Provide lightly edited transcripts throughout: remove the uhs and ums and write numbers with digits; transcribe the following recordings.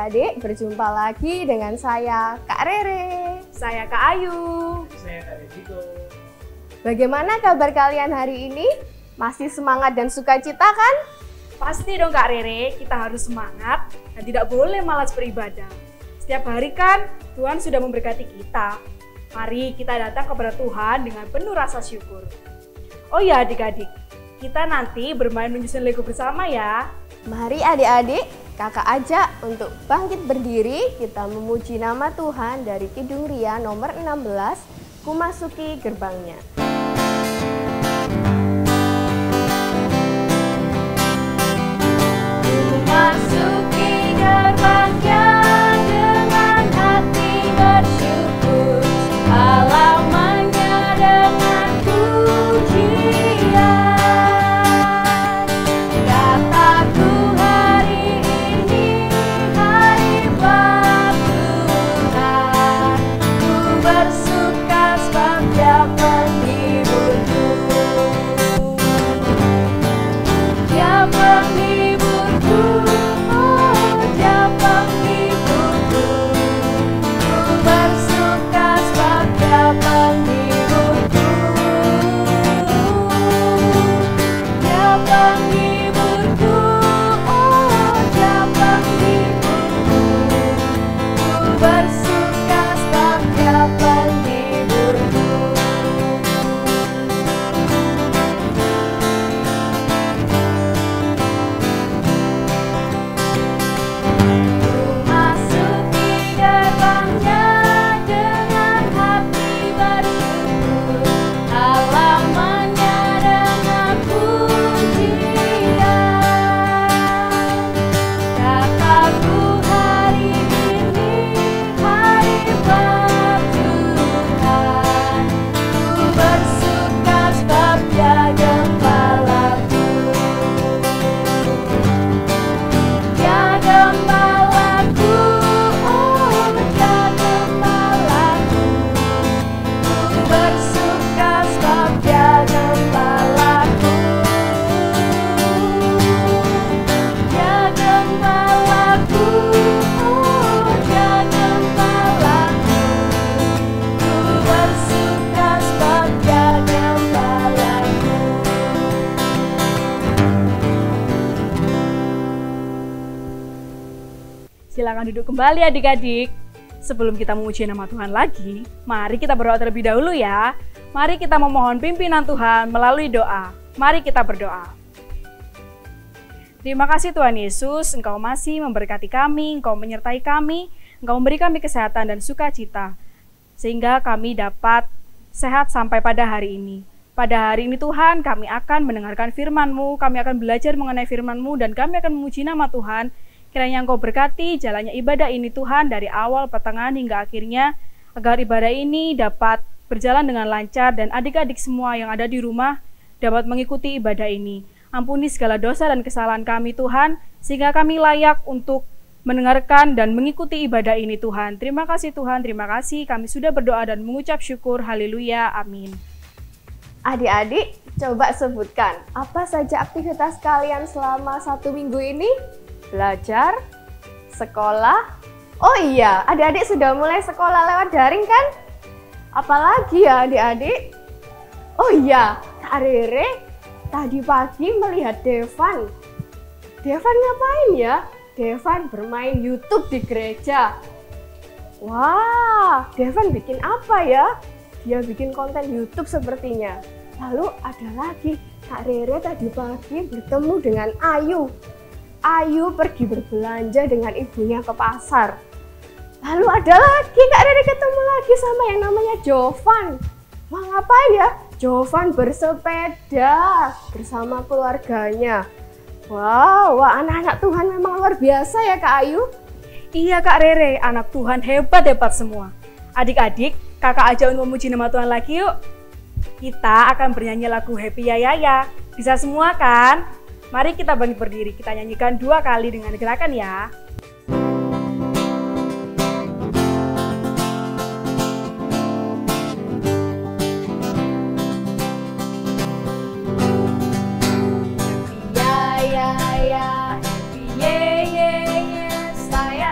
adik-adik, berjumpa lagi dengan saya Kak Rere. Saya Kak Ayu. Saya Kak Dito. Bagaimana kabar kalian hari ini? Masih semangat dan sukacita kan? Pasti dong Kak Rere, kita harus semangat dan tidak boleh malas beribadah. Setiap hari kan Tuhan sudah memberkati kita. Mari kita datang kepada Tuhan dengan penuh rasa syukur. Oh ya adik-adik, kita nanti bermain menyusun Lego bersama ya. Mari adik-adik, kakak ajak untuk bangkit berdiri, kita memuji nama Tuhan dari Kidung Ria nomor 16, Ku Masuki Gerbangnya. Ku masuki gerbangnya dengan hati bersyukur, halamannya dengan pujian. Kataku hari ini hari buat Tuhan, ku bersuka sebab Dia penghiburku. Dia penghiburku, oh Dia penghiburku. Ku bersuka sebab Dia penghiburku. Dia penghiburku, oh Dia penghiburku. Ku bersuka sebab Dia penghiburku. Ku masuki gerbangnya dengan hati bersyukur, halamannya dengan pujian. Kataku hari ini hari buat Tuhan, ku bersuka sebab Dia gembalaku. Dia gembalaku, oh Dia gembalaku. Ku bersuka sebab Dia gembalaku. Dia gembalaku, oh Dia gembalaku. Ku bersuka sebab Dia gembalaku. Silakan duduk kembali adik-adik. Sebelum kita memuji nama Tuhan lagi, mari kita berdoa terlebih dahulu ya. Mari kita memohon pimpinan Tuhan melalui doa. Mari kita berdoa. Terima kasih Tuhan Yesus, Engkau masih memberkati kami, Engkau menyertai kami, Engkau memberi kami kesehatan dan sukacita, sehingga kami dapat sehat sampai pada hari ini. Pada hari ini Tuhan, kami akan mendengarkan firman-Mu, kami akan belajar mengenai firman-Mu, dan kami akan memuji nama Tuhan. Kiranya Engkau berkati jalannya ibadah ini Tuhan dari awal, pertengahan hingga akhirnya, agar ibadah ini dapat berjalan dengan lancar dan adik-adik semua yang ada di rumah dapat mengikuti ibadah ini. Ampuni segala dosa dan kesalahan kami Tuhan, sehingga kami layak untuk mendengarkan dan mengikuti ibadah ini Tuhan. Terima kasih Tuhan, terima kasih. Kami sudah berdoa dan mengucap syukur. Haleluya, amin. Adik-adik, coba sebutkan apa saja aktivitas kalian selama 1 minggu ini? Belajar? Sekolah? Oh iya, adik-adik sudah mulai sekolah lewat daring kan? Apalagi ya adik-adik? Oh iya, Kak Rere tadi pagi melihat Devan. Devan ngapain ya? Devan bermain YouTube di gereja. Wah, Devan bikin apa ya? Dia bikin konten YouTube sepertinya. Lalu ada lagi, Kak Rere tadi pagi bertemu dengan Ayu. Ayu pergi berbelanja dengan ibunya ke pasar. Lalu ada lagi Kak Rere ketemu lagi sama yang namanya Jovan. Wah ngapain ya? Jovan bersepeda bersama keluarganya. Wow, wah anak-anak Tuhan memang luar biasa ya Kak Ayu. Iya Kak Rere, anak Tuhan hebat-hebat semua. Adik-adik, kakak ajak untuk memuji nama Tuhan lagi yuk. Kita akan bernyanyi lagu Happy Ya Ya Ya. Bisa semua kan? Mari kita bangkit berdiri, kita nyanyikan 2 kali dengan gerakan ya. Ya ya ya, happy yeah yeah yeah, saya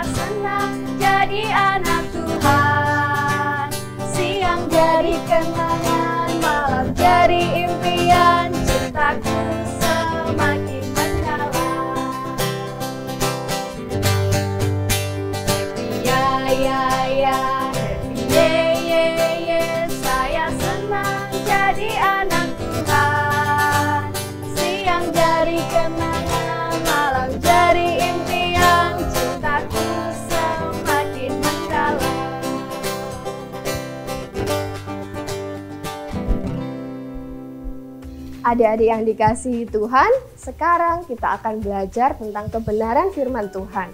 Adik-adik yang dikasihi Tuhan, sekarang kita akan belajar tentang kebenaran firman Tuhan.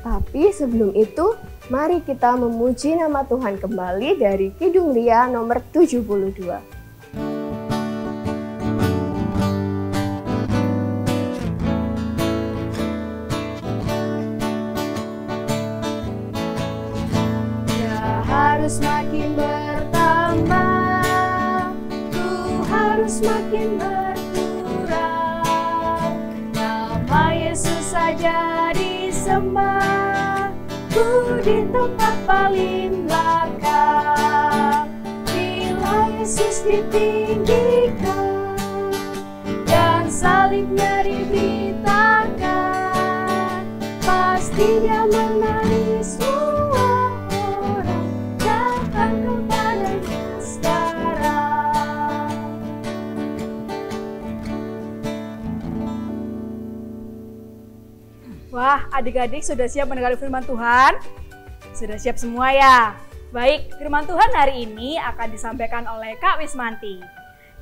Tapi sebelum itu, mari kita memuji nama Tuhan kembali dari Kidung Ria nomor 72. Dia harus makin bertambah, ku harus makin berkurang. Nama Yesus saja disembah, ku di tempat paling belakang. Bila Yesus ditinggikan dan salibnya diberitakan, pasti dia menarik semua orang datang kepadanya sekarang. Wah, adik-adik sudah siap mendengar firman Tuhan? Sudah siap semua ya? Baik, firman Tuhan hari ini akan disampaikan oleh Kak Wismanti.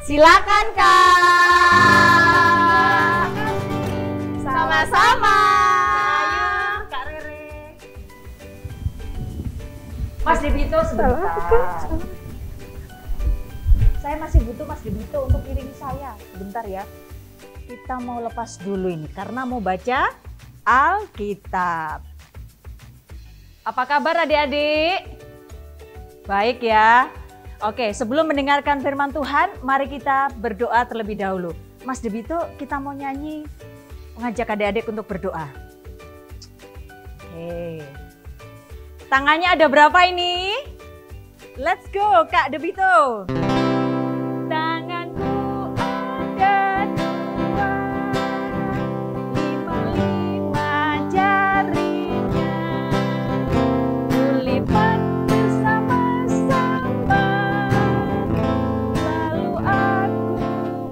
Silakan Kak. Sama-sama. Kak Rere. Mas Debito sebentar. Saya masih butuh Mas Debito untuk iringi saya. Sebentar ya. Kita mau lepas dulu ini karena mau baca Alkitab. Apa kabar adik-adik? Baik ya. Oke, sebelum mendengarkan firman Tuhan, mari kita berdoa terlebih dahulu. Mas Debito, kita mau nyanyi, mengajak adik-adik untuk berdoa. Oke. Tangannya ada berapa ini? Let's go, Kak Debito. Tanganku ada dua, lima jarinya, kulipat bersama-sama, lalu aku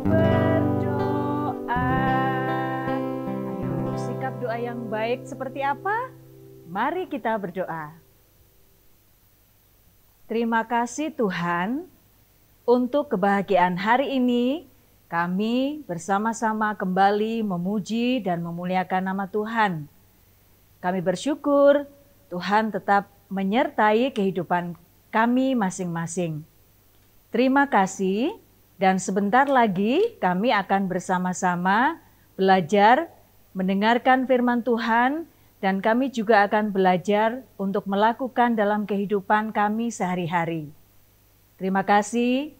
berdoa. Ayo, sikap doa yang baik seperti apa? Mari kita berdoa. Terima kasih Tuhan untuk kebahagiaan hari ini. Kami bersama-sama kembali memuji dan memuliakan nama Tuhan. Kami bersyukur Tuhan tetap menyertai kehidupan kami masing-masing. Terima kasih dan sebentar lagi kami akan bersama-sama belajar mendengarkan firman Tuhan. Dan kami juga akan belajar untuk melakukan dalam kehidupan kami sehari-hari. Terima kasih,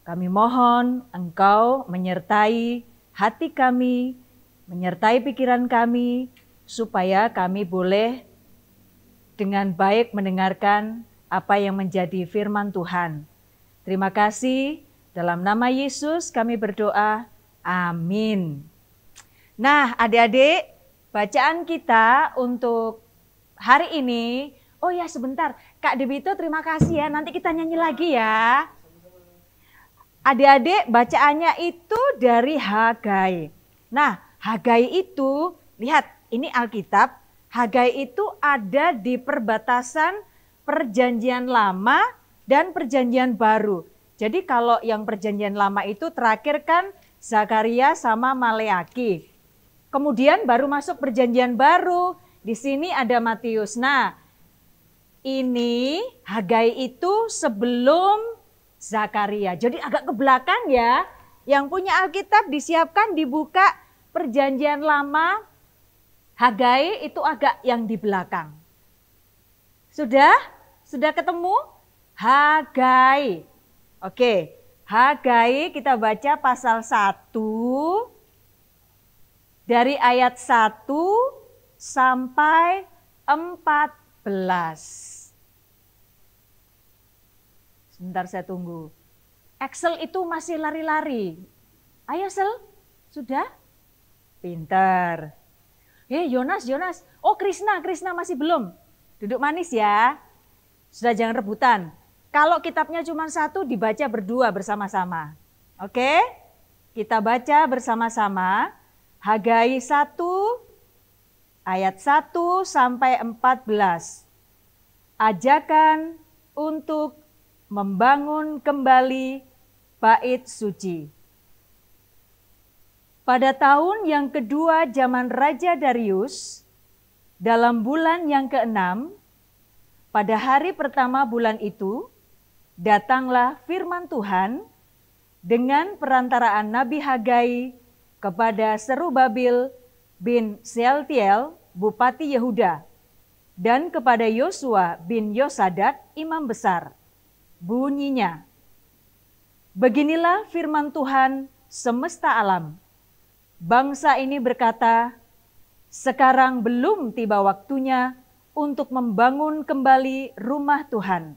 kami mohon Engkau menyertai hati kami, menyertai pikiran kami, supaya kami boleh dengan baik mendengarkan apa yang menjadi firman Tuhan. Terima kasih, dalam nama Yesus kami berdoa, amin. Nah adik-adik, bacaan kita untuk hari ini, oh ya sebentar, Kak Debito terima kasih ya, nanti kita nyanyi lagi ya. Adik-adik bacaannya itu dari Hagai. Nah Hagai itu, lihat ini Alkitab, Hagai itu ada di perbatasan perjanjian lama dan perjanjian baru. Jadi kalau yang perjanjian lama itu terakhir kan Zakaria sama Maleaki. Kemudian baru masuk perjanjian baru. Di sini ada Matius. Nah, ini Hagai itu sebelum Zakaria. Jadi agak ke belakang ya. Yang punya Alkitab disiapkan dibuka perjanjian lama. Hagai itu agak yang di belakang. Sudah? Sudah ketemu? Hagai. Oke, Hagai kita baca pasal 1. Dari ayat 1 sampai 14. Sebentar saya tunggu. Excel itu masih lari-lari. Ayo Sel, sudah? Pinter. Yonas. Oh Krisna masih belum. Duduk manis ya. Sudah jangan rebutan. Kalau kitabnya cuma 1 dibaca berdua bersama-sama. Oke? Kita baca bersama-sama. Hagai 1 ayat 1 sampai 14. Ajakan untuk membangun kembali bait suci. Pada tahun yang kedua zaman Raja Darius, dalam bulan yang ke-6, pada hari pertama bulan itu, datanglah firman Tuhan dengan perantaraan Nabi Hagai kepada Serubabil bin Sealtiel, Bupati Yehuda, dan kepada Yosua bin Yosadak, Imam Besar. Bunyinya, beginilah firman Tuhan semesta alam. Bangsa ini berkata, sekarang belum tiba waktunya untuk membangun kembali rumah Tuhan.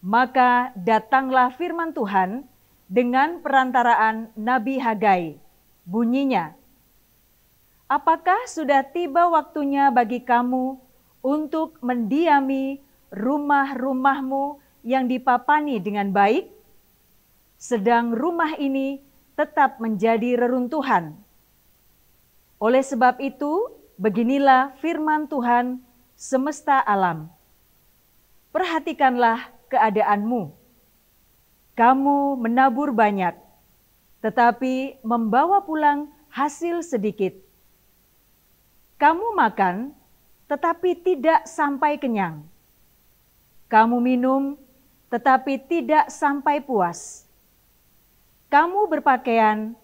Maka datanglah firman Tuhan dengan perantaraan Nabi Hagai. Bunyinya, apakah sudah tiba waktunya bagi kamu untuk mendiami rumah-rumahmu yang dipapani dengan baik? Sedang rumah ini tetap menjadi reruntuhan. Oleh sebab itu, beginilah firman Tuhan semesta alam. Perhatikanlah keadaanmu. Kamu menabur banyak, tetapi membawa pulang hasil sedikit. Kamu makan, tetapi tidak sampai kenyang. Kamu minum, tetapi tidak sampai puas. Kamu berpakaian,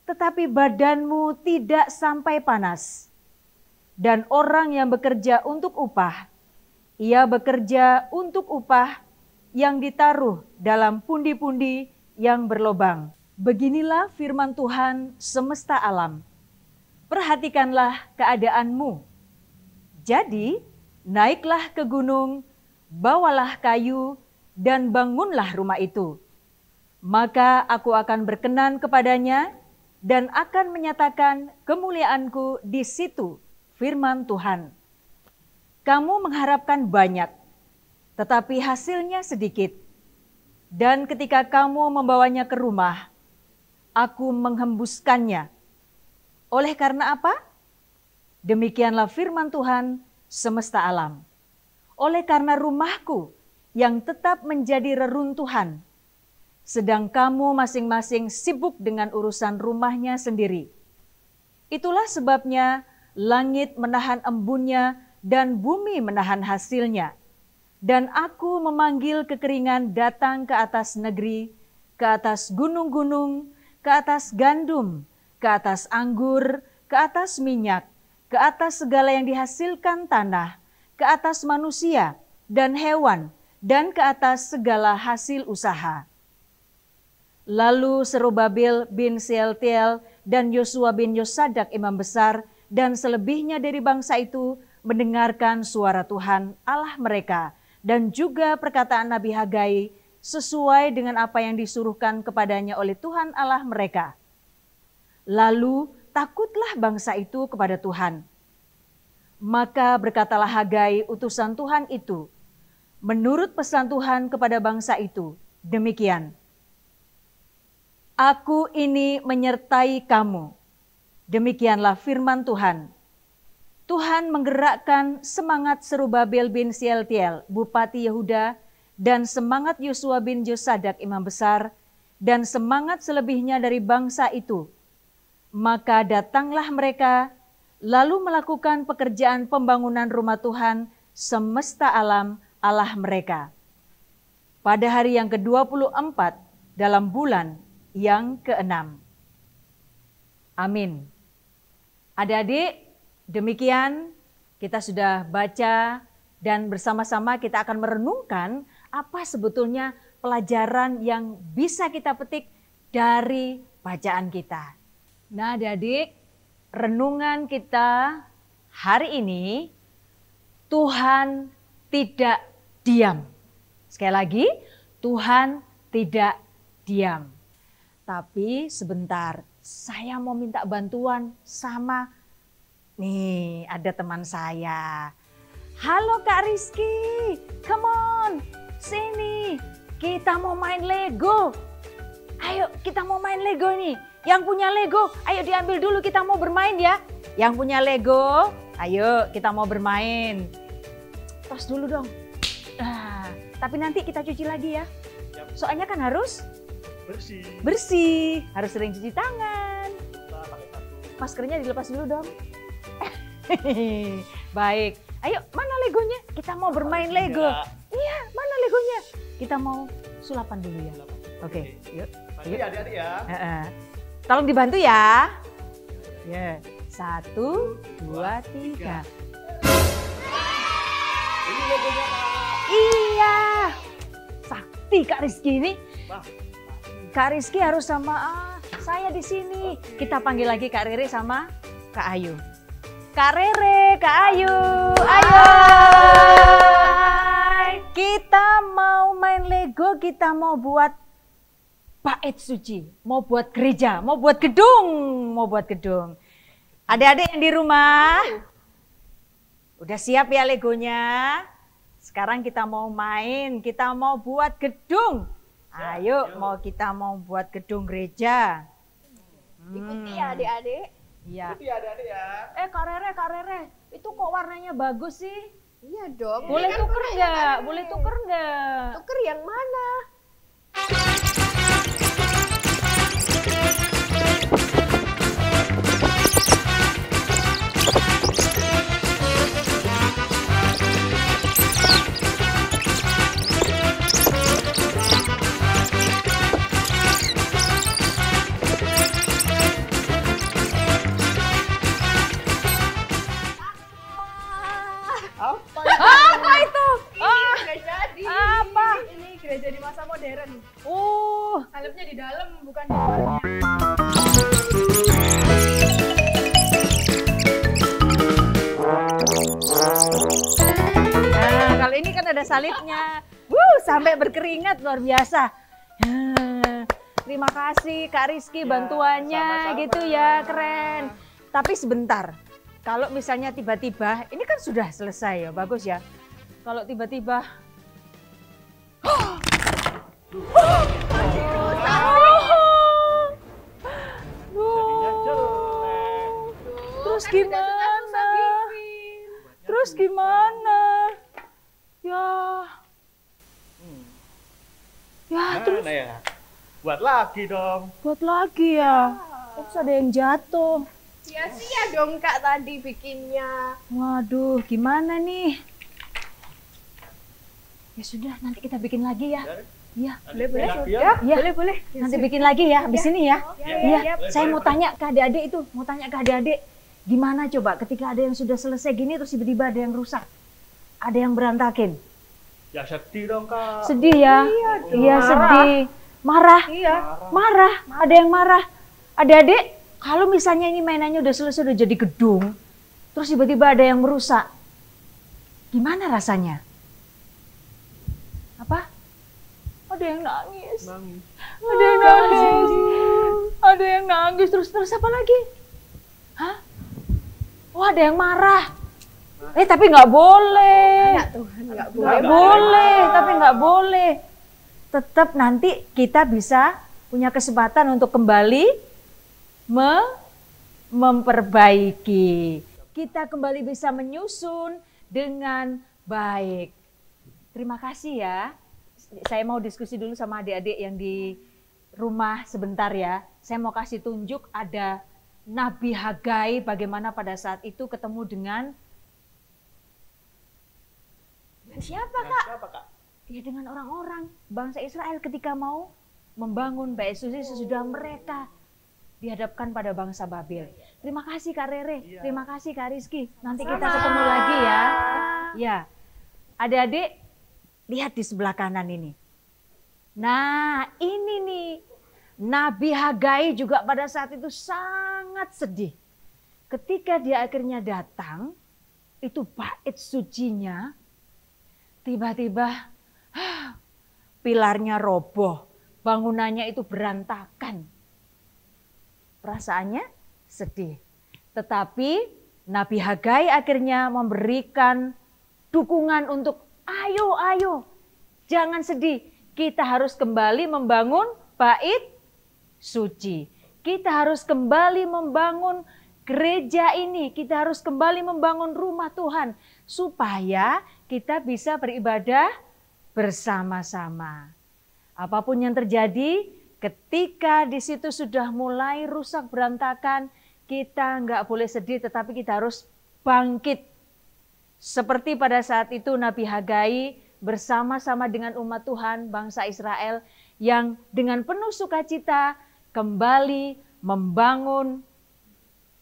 tetapi badanmu tidak sampai panas. Dan orang yang bekerja untuk upah, ia bekerja untuk upah yang ditaruh dalam pundi-pundi yang berlobang. Beginilah firman Tuhan semesta alam. Perhatikanlah keadaanmu. Jadi, naiklah ke gunung, bawalah kayu, dan bangunlah rumah itu. Maka aku akan berkenan kepadanya, dan akan menyatakan kemuliaanku di situ, firman Tuhan. Kamu mengharapkan banyak, tetapi hasilnya sedikit. Dan ketika kamu membawanya ke rumah, aku menghembuskannya. Oleh karena apa? Demikianlah firman Tuhan semesta alam. Oleh karena rumahku yang tetap menjadi reruntuhan, sedang kamu masing-masing sibuk dengan urusan rumahnya sendiri. Itulah sebabnya langit menahan embunnya dan bumi menahan hasilnya. Dan aku memanggil kekeringan datang ke atas negeri, ke atas gunung-gunung, ke atas gandum, ke atas anggur, ke atas minyak, ke atas segala yang dihasilkan tanah, ke atas manusia dan hewan, dan ke atas segala hasil usaha. Lalu Serubabil bin Sealtiel dan Yosua bin Yosadak imam besar dan selebihnya dari bangsa itu mendengarkan suara Tuhan Allah mereka dan juga perkataan Nabi Hagai sesuai dengan apa yang disuruhkan kepadanya oleh Tuhan Allah mereka. Lalu takutlah bangsa itu kepada Tuhan. Maka berkatalah Hagai utusan Tuhan itu, menurut pesan Tuhan kepada bangsa itu, demikian. Aku ini menyertai kamu. Demikianlah firman Tuhan. Tuhan menggerakkan semangat Serubabil bin Sealtiel, Bupati Yehuda, dan semangat Yosua bin Yosadak, imam besar, dan semangat selebihnya dari bangsa itu. Maka datanglah mereka, lalu melakukan pekerjaan pembangunan rumah Tuhan semesta alam Allah mereka. Pada hari yang ke-24 dalam bulan yang ke-6. Amin. Adik-adik, demikian kita sudah baca dan bersama-sama kita akan merenungkan apa sebetulnya pelajaran yang bisa kita petik dari bacaan kita. Nah adik-adik, renungan kita hari ini, Tuhan tidak diam. Sekali lagi, Tuhan tidak diam. Tapi sebentar, saya mau minta bantuan sama, nih ada teman saya. Halo Kak Rizky, come on, sini. Kita mau main Lego. Ayo kita mau main Lego nih. Yang punya Lego, ayo diambil dulu, kita mau bermain ya. Yang punya Lego, ayo kita mau bermain. Tos dulu dong. Tapi nanti kita cuci lagi ya. Soalnya kan harus bersih, harus sering cuci tangan. maskernya dilepas dulu dong. Baik, ayo mana legonya? Kita mau bermain Lego. Iya, mana legonya? Kita mau sulapan dulu ya. Oke, yuk. Bantu ya adik-adik ya. Tolong dibantu ya. Ya, 1, 2, 3. Ini logonya Kak. Iya, sakti Kak Rizky ini. Wah, Kak Rizky harus sama saya di sini. Kita panggil lagi Kak Rere sama Kak Ayu. Kak Rere, Kak Ayu, ayo. Kita mau main Lego, kita mau buat bait suci, mau buat gereja, mau buat gedung. Adik-adik yang di rumah, udah siap ya Legonya? Sekarang kita mau main, kita mau buat gedung. Ayo, kita mau buat gedung gereja. Ikuti ya adik-adik. Iya. itu ya adik-adik ya. Kak Rere, itu kok warnanya bagus sih? Iya dong. Boleh Ini kan tuker warnanya nggak? Kak Boleh Rere. tuker nggak? Tuker yang mana? Apa itu? Nggak jadi. Apa? Ini gereja di masa modern. Oh, Salibnya di dalam, bukan di luarnya. nah kalau ini kan ada salibnya. Sampai berkeringat luar biasa. Terima kasih Kak Rizky bantuannya sama-sama. gitu ya, keren. Tapi sebentar, kalau misalnya tiba-tiba, ini kan sudah selesai ya, bagus ya. Kalau tiba-tiba, Jadinya jelek. terus gimana? Terus gimana? Ya, ya terus Mana ya? Buat lagi dong. buat lagi ya. Terus ada yang jatuh. Sia-sia dong Kak tadi bikinnya. Waduh, gimana nih? Ya sudah, nanti kita bikin lagi ya. Iya, Boleh ya, Boleh. nanti bikin lagi ya, habis ini ya. Ya, Iya, saya mau tanya ke adik-adik itu, gimana coba ketika ada yang sudah selesai gini terus tiba-tiba ada yang rusak, ada yang berantakin, Ya sedih dong Kak. sedih ya? Iya sedih, marah, marah, ada yang marah. Adik-adik, kalau misalnya ini mainannya udah selesai udah jadi gedung, terus tiba-tiba ada yang merusak, gimana rasanya? Apa? Ada yang nangis. Nangis. Ada yang nangis. Ada yang nangis. Terus apa lagi? Hah? Oh, ada yang marah. Tapi nggak boleh. Ya Tuhan nggak boleh. Nggak boleh, tapi nggak boleh. Tetap nanti kita bisa punya kesempatan untuk kembali memperbaiki. Kita kembali bisa menyusun dengan baik. Terima kasih ya. Saya mau diskusi dulu sama adik-adik yang di rumah sebentar ya. Saya mau kasih tunjuk ada Nabi Hagai bagaimana pada saat itu ketemu dengan Siapa Nah, Kak? siapa Kak? ya dengan orang-orang bangsa Israel ketika mau membangun bait suci sesudah mereka dihadapkan pada bangsa Babel. Terima kasih Kak Rere, terima kasih Kak Rizky. Nanti kita ketemu lagi ya. Ya, adik-adik lihat di sebelah kanan ini. Nah ini nih, Nabi Hagai juga pada saat itu sangat sedih. Ketika dia akhirnya datang, itu bait sucinya, tiba-tiba pilarnya roboh, bangunannya itu berantakan. Perasaannya sedih. Tetapi Nabi Hagai akhirnya memberikan dukungan untuk ayo, jangan sedih. Kita harus kembali membangun bait suci. Kita harus kembali membangun gereja ini. Kita harus kembali membangun rumah Tuhan. Supaya kita bisa beribadah bersama-sama. Apapun yang terjadi, ketika di situ sudah mulai rusak berantakan, kita nggak boleh sedih, tetapi kita harus bangkit. Seperti pada saat itu Nabi Hagai bersama-sama dengan umat Tuhan, bangsa Israel, yang dengan penuh sukacita kembali membangun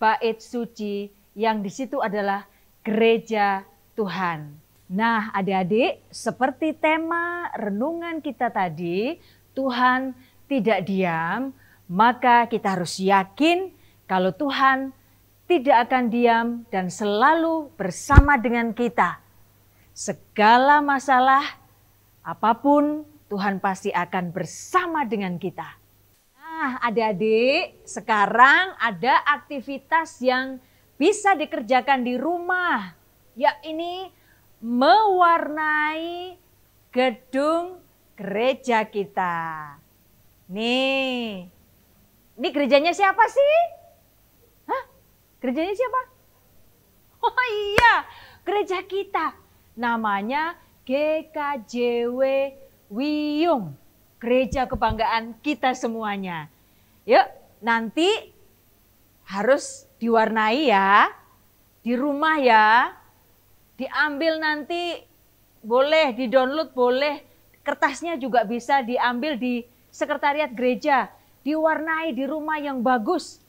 bait suci yang di situ adalah gereja Tuhan. Nah, adik-adik, seperti tema renungan kita tadi, Tuhan tidak diam, maka kita harus yakin kalau Tuhan tidak akan diam dan selalu bersama dengan kita. Segala masalah, apapun, Tuhan pasti akan bersama dengan kita. Nah, adik-adik, sekarang ada aktivitas yang bisa dikerjakan di rumah. Ya, ini mewarnai gedung gereja kita. Nih, ini gerejanya siapa sih? Hah? Gerejanya siapa? Oh iya, gereja kita. Namanya GKJW Wiyung. Gereja kebanggaan kita semuanya. Yuk, nanti harus diwarnai ya. Di rumah ya. Diambil nanti, boleh di-download, boleh. Kertasnya juga bisa diambil di sekretariat gereja. Diwarnai di rumah yang bagus.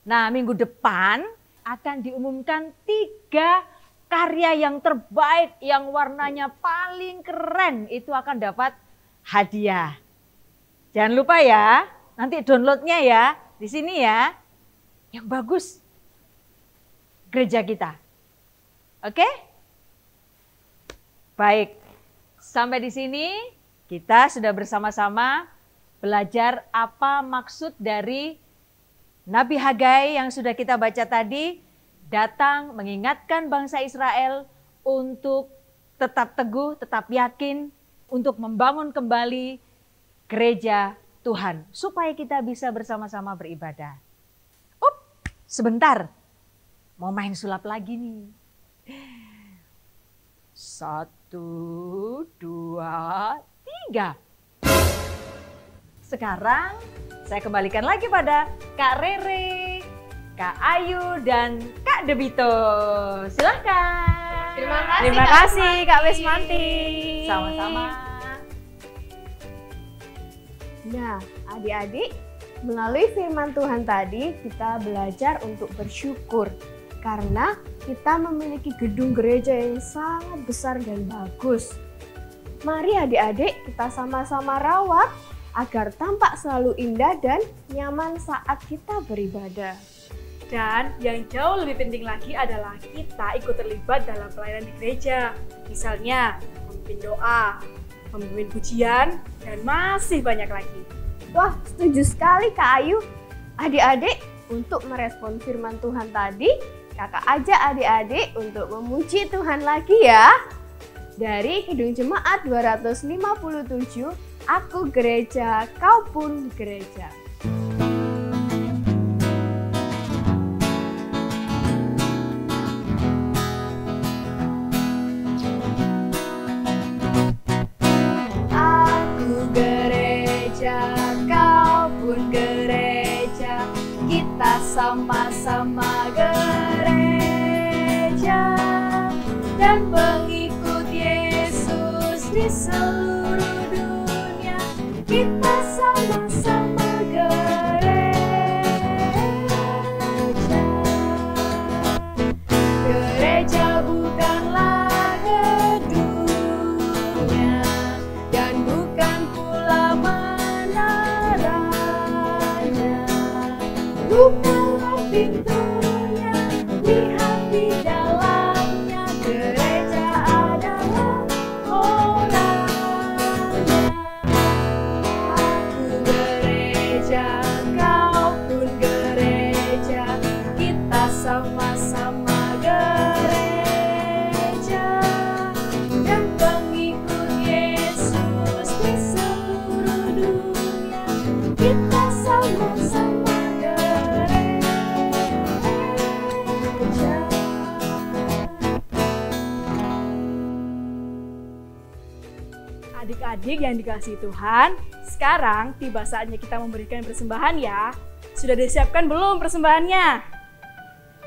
Nah, minggu depan akan diumumkan 3 karya yang terbaik, yang warnanya paling keren. Itu akan dapat hadiah. Jangan lupa ya, nanti downloadnya ya, di sini ya. Yang bagus, gereja kita. Oke? Baik, sampai di sini kita sudah bersama-sama belajar apa maksud dari Nabi Hagai yang sudah kita baca tadi, datang mengingatkan bangsa Israel untuk tetap teguh, tetap yakin, untuk membangun kembali gereja Tuhan, supaya kita bisa bersama-sama beribadah. Sebentar, mau main sulap lagi nih. 1, 2, 3. Sekarang saya kembalikan lagi pada Kak Rere, Kak Ayu, dan Kak Debito. Silahkan. Terima kasih Kak Wismanti. Sama-sama. Nah, adik-adik, melalui firman Tuhan tadi kita belajar untuk bersyukur karena kita memiliki gedung gereja yang sangat besar dan bagus. Mari adik-adik kita sama-sama rawat agar tampak selalu indah dan nyaman saat kita beribadah. Dan yang jauh lebih penting lagi adalah kita ikut terlibat dalam pelayanan di gereja. Misalnya memimpin doa, memimpin pujian, dan masih banyak lagi. Wah, setuju sekali Kak Ayu. Adik-adik, untuk merespon firman Tuhan tadi, kakak ajak adik-adik untuk memuji Tuhan lagi ya. Dari Kidung Jemaat 257, Aku Gereja, Kau Pun Gereja. Aku gereja, kau pun gereja, kita sama-sama gereja dan pengikut Yesus di seluruh dunia. Kita sama-sama gereja. Gereja bukanlah gedungnya dan bukan pula menaranya. Bukalah pintunya, lihat di dalamnya. Gereja adalah orangnya. Aku gereja, kau pun gereja, kita sama-sama gereja dan pengikut Yesus di seluruh dunia. Kita sama-sama gereja. Adik-adik yang dikasihi Tuhan, sekarang tiba saatnya kita memberikan persembahan ya. Sudah disiapkan belum persembahannya?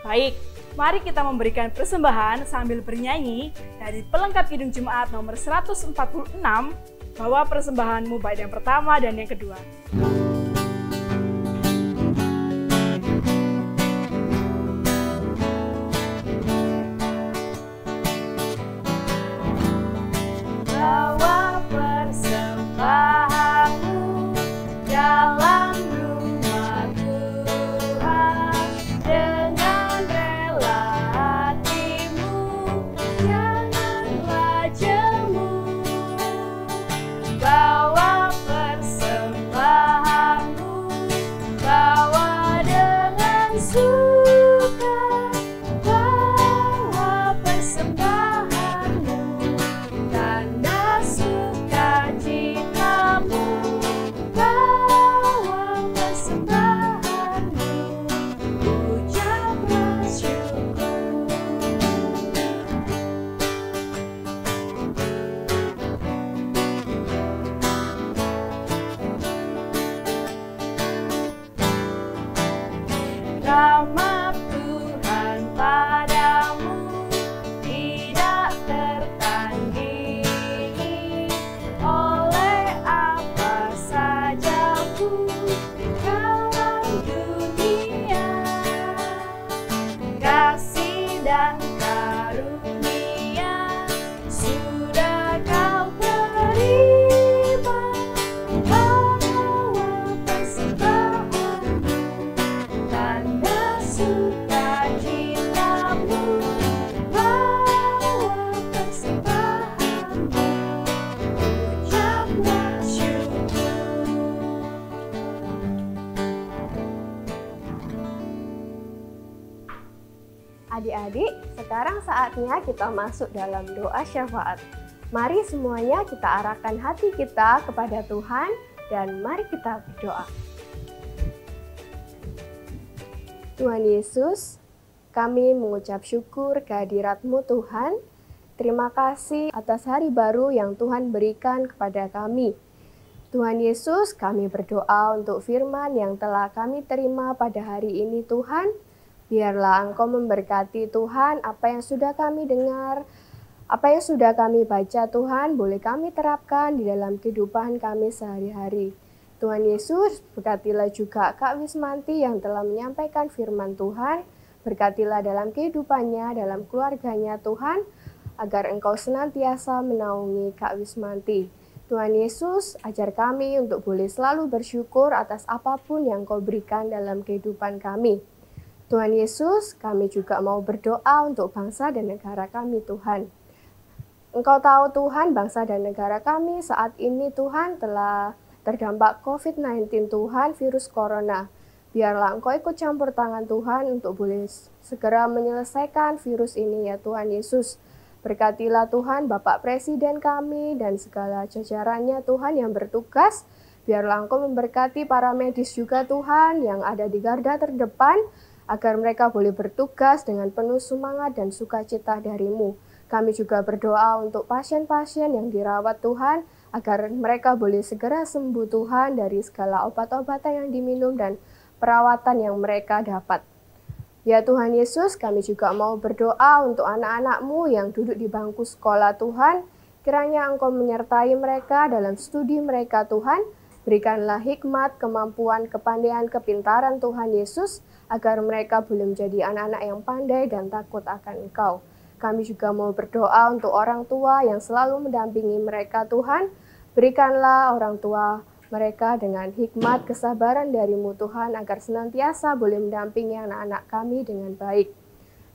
Baik, mari kita memberikan persembahan sambil bernyanyi dari pelengkap Kidung Jemaat nomor 146, bawa persembahanmu bait yang pertama dan yang kedua. Bawa persembahanmu dalam rumah Tuhan dengan rela hatimu, janganlah jemu. Bawa persembahanmu, bawa dengan suka, bawa persembahanmu, tanda sukacitamu, bawa persembahanmu, ucaplah syukur. Rahmat Tuhan padamu tidak tertandingi oleh apa saja pun dalam dunia. Kasih dan karunia sudah kau terima, bawa persembahanmu, tanda sukacitamu, bawa persembahanmu, ucaplah syukur. Adik-adik, sekarang saatnya kita masuk dalam doa syafaat. Mari semuanya kita arahkan hati kita kepada Tuhan dan mari kita berdoa. Tuhan Yesus, kami mengucap syukur kehadirat-Mu Tuhan. Terima kasih atas hari baru yang Tuhan berikan kepada kami. Tuhan Yesus, kami berdoa untuk firman yang telah kami terima pada hari ini Tuhan. Biarlah Engkau memberkati Tuhan apa yang sudah kami dengar, apa yang sudah kami baca Tuhan, boleh kami terapkan di dalam kehidupan kami sehari-hari. Tuhan Yesus, berkatilah juga Kak Wismanti yang telah menyampaikan firman Tuhan. Berkatilah dalam kehidupannya, dalam keluarganya Tuhan, agar Engkau senantiasa menaungi Kak Wismanti. Tuhan Yesus, ajar kami untuk boleh selalu bersyukur atas apapun yang Engkau berikan dalam kehidupan kami. Tuhan Yesus, kami juga mau berdoa untuk bangsa dan negara kami Tuhan. Engkau tahu Tuhan, bangsa dan negara kami saat ini Tuhan telah terdampak COVID-19 Tuhan, virus corona. Biarlah Engkau ikut campur tangan Tuhan untuk boleh segera menyelesaikan virus ini ya Tuhan Yesus. Berkatilah Tuhan Bapak Presiden kami dan segala jajarannya Tuhan yang bertugas. Biarlah Engkau memberkati para medis juga Tuhan yang ada di garda terdepan, agar mereka boleh bertugas dengan penuh semangat dan sukacita dari-Mu. Kami juga berdoa untuk pasien-pasien yang dirawat Tuhan, agar mereka boleh segera sembuh Tuhan dari segala obat-obatan yang diminum dan perawatan yang mereka dapat. Ya Tuhan Yesus, kami juga mau berdoa untuk anak-anak-Mu yang duduk di bangku sekolah Tuhan. Kiranya Engkau menyertai mereka dalam studi mereka Tuhan. Berikanlah hikmat, kemampuan, kepandaian, kepintaran Tuhan Yesus, agar mereka boleh menjadi anak-anak yang pandai dan takut akan Engkau. Kami juga mau berdoa untuk orang tua yang selalu mendampingi mereka Tuhan. Berikanlah orang tua mereka dengan hikmat, kesabaran dari-Mu Tuhan, agar senantiasa boleh mendampingi anak-anak kami dengan baik.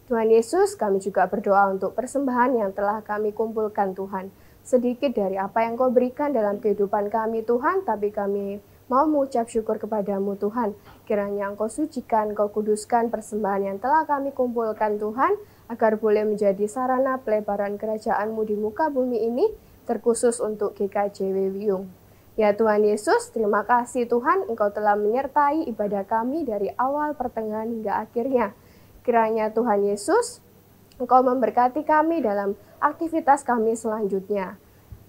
Tuhan Yesus, kami juga berdoa untuk persembahan yang telah kami kumpulkan Tuhan. Sedikit dari apa yang Kau berikan dalam kehidupan kami Tuhan, tapi kami mau mengucap syukur kepadamu Tuhan. Kiranya Engkau sucikan, Engkau kuduskan persembahan yang telah kami kumpulkan Tuhan, agar boleh menjadi sarana pelebaran kerajaan-Mu di muka bumi ini, terkhusus untuk GKJW Wiyung. Ya Tuhan Yesus, terima kasih Tuhan, Engkau telah menyertai ibadah kami dari awal, pertengahan, hingga akhirnya. Kiranya Tuhan Yesus, Engkau memberkati kami dalam aktivitas kami selanjutnya.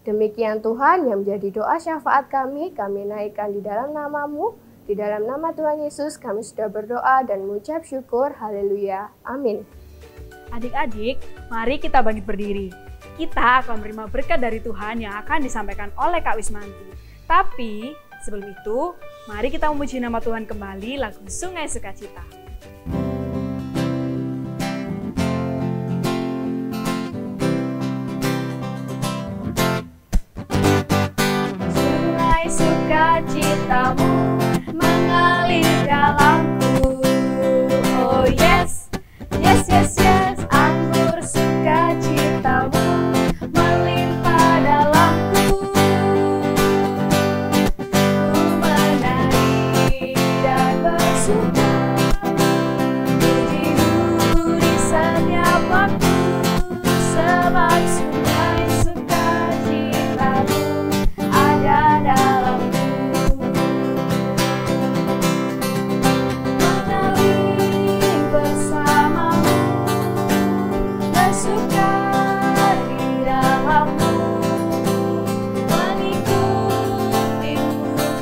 Demikian Tuhan yang menjadi doa syafaat kami naikkan di dalam nama-Mu, Di dalam nama Tuhan Yesus kami sudah berdoa dan mengucap syukur. Haleluya. Amin. Adik-adik, mari kita bangkit berdiri. Kita akan menerima berkat dari Tuhan yang akan disampaikan oleh Kak Wismanti. Tapi sebelum itu, mari kita memuji nama Tuhan kembali lagu Sungai Sukacita. Sungai sukacitamu mengalir dalamku. Oh yes, yes, yes, yes. Anggur sukacitamu melimpah dalamku. Ku menari dan bersuka, pujimu di setiap waktu, sebab sungai sukacitamu ada dalamku. Menari bersamamu, bersuka di dalammu, mengikutimu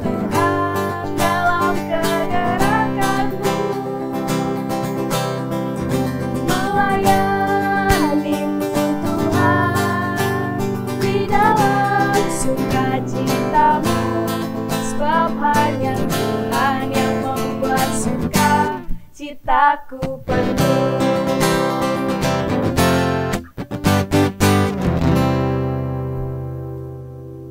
Tuhan dalam kegerakanmu, melayanimu Tuhan di dalam sukacitamu, sebab hanya Tuhan yang membuat sukacitaku penuh.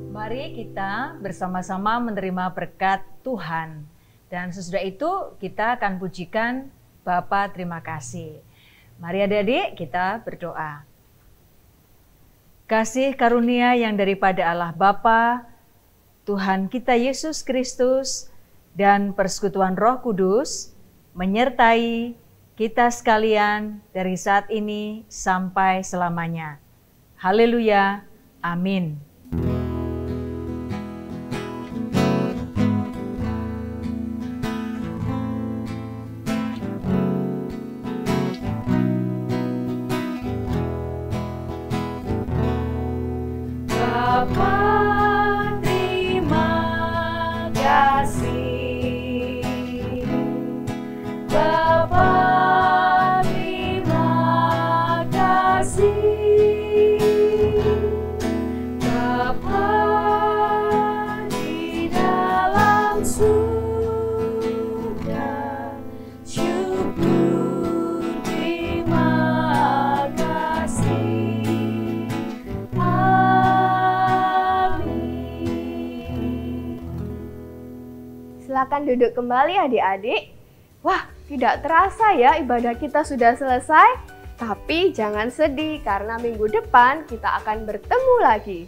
Mari kita bersama-sama menerima berkat Tuhan. Dan sesudah itu kita akan pujikan Bapa terima kasih. Mari adik-adik kita berdoa. Kasih karunia yang daripada Allah Bapa, Tuhan kita Yesus Kristus, dan persekutuan Roh Kudus menyertai kita sekalian dari saat ini sampai selamanya. Haleluya. Amin. Bapa, terima kasih. Bapa, terima kasih. Bapa di dalam surga, syukur terima kasih. Silakan duduk kembali adik-adik. Wah, tidak terasa ya ibadah kita sudah selesai. Tapi jangan sedih karena minggu depan kita akan bertemu lagi.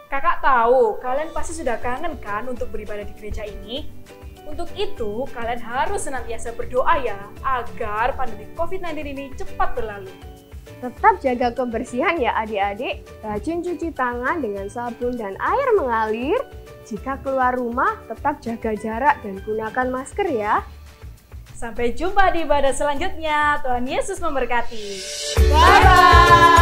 Kakak tahu, kalian pasti sudah kangen kan untuk beribadah di gereja ini? Untuk itu, kalian harus senantiasa berdoa ya, agar pandemi COVID-19 ini cepat berlalu. Tetap jaga kebersihan ya adik-adik. Rajin cuci tangan dengan sabun dan air mengalir. Jika keluar rumah, tetap jaga jarak dan gunakan masker ya. Sampai jumpa di ibadah selanjutnya. Tuhan Yesus memberkati. Bye-bye!